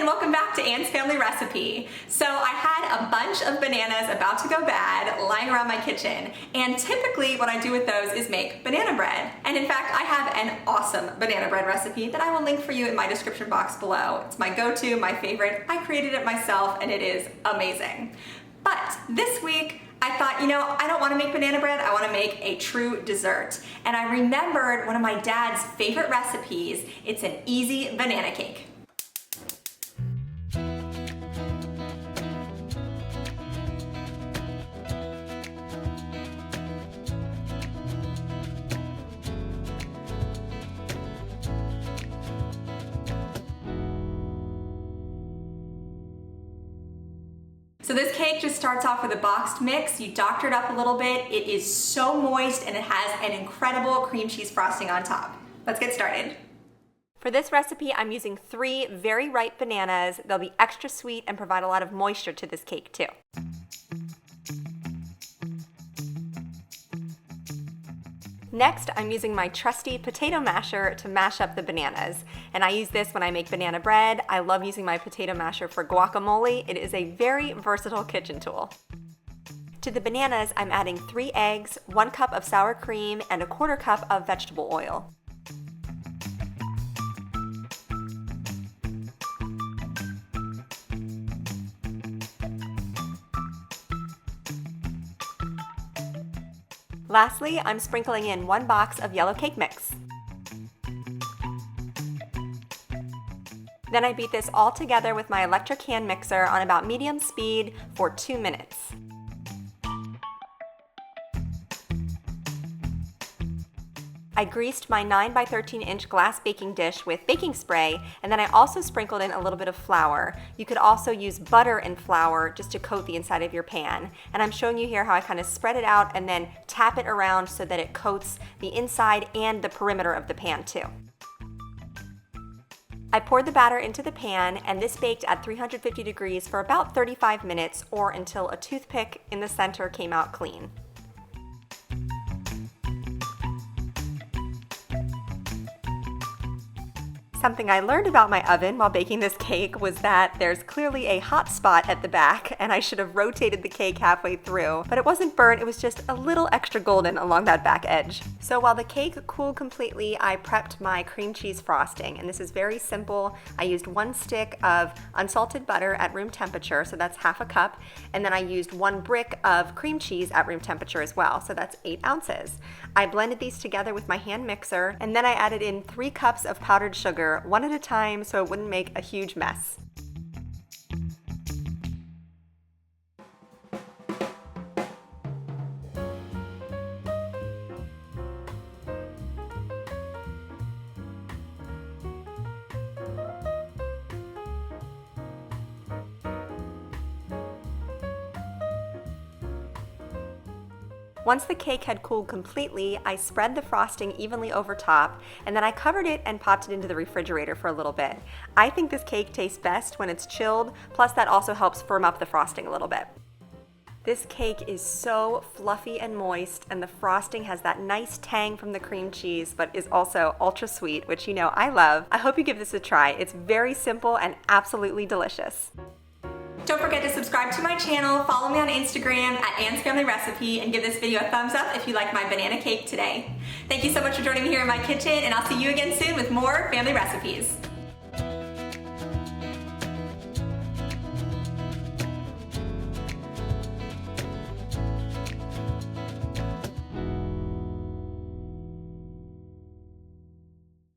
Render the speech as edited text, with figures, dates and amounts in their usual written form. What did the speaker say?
and welcome back to Anne's Family Recipe. So I had a bunch of bananas about to go bad lying around my kitchen, and typically what I do with those is make banana bread. And in fact, I have an awesome banana bread recipe that I will link for you in my description box below. It's my go-to, my favorite. I created it myself and it is amazing. But this week, I thought, I don't want to make banana bread, I want to make a true dessert. And I remembered one of my dad's favorite recipes. It's an easy banana cake. So this cake just starts off with a boxed mix. You doctor it up a little bit. It is so moist and it has an incredible cream cheese frosting on top. Let's get started. For this recipe, I'm using 3 very ripe bananas. They'll be extra sweet and provide a lot of moisture to this cake too. Next, I'm using my trusty potato masher to mash up the bananas. And I use this when I make banana bread. I love using my potato masher for guacamole. It is a very versatile kitchen tool. To the bananas, I'm adding 3 eggs, 1 cup of sour cream, and 1/4 cup of vegetable oil. Lastly, I'm sprinkling in 1 box of yellow cake mix. Then I beat this all together with my electric hand mixer on about medium speed for 2 minutes. I greased my 9 by 13 inch glass baking dish with baking spray, and then I also sprinkled in a little bit of flour. You could also use butter and flour just to coat the inside of your pan. And I'm showing you here how I kind of spread it out and then tap it around so that it coats the inside and the perimeter of the pan too. I poured the batter into the pan, and this baked at 350 degrees for about 35 minutes or until a toothpick in the center came out clean. Something I learned about my oven while baking this cake was that there's clearly a hot spot at the back, and I should have rotated the cake halfway through, but it wasn't burnt, it was just a little extra golden along that back edge. So while the cake cooled completely, I prepped my cream cheese frosting, and this is very simple. I used 1 stick of unsalted butter at room temperature, so that's 1/2 cup, and then I used 1 brick of cream cheese at room temperature as well, so that's 8 ounces. I blended these together with my hand mixer, and then I added in 3 cups of powdered sugar, 1 at a time so it wouldn't make a huge mess. Once the cake had cooled completely, I spread the frosting evenly over top, and then I covered it and popped it into the refrigerator for a little bit. I think this cake tastes best when it's chilled, plus that also helps firm up the frosting a little bit. This cake is so fluffy and moist, and the frosting has that nice tang from the cream cheese, but is also ultra sweet, which you know I love. I hope you give this a try. It's very simple and absolutely delicious. Don't forget to subscribe to my channel, follow me on Instagram at Anne's Family Recipe, and give this video a thumbs up if you like my banana cake today. Thank you so much for joining me here in my kitchen, and I'll see you again soon with more family recipes.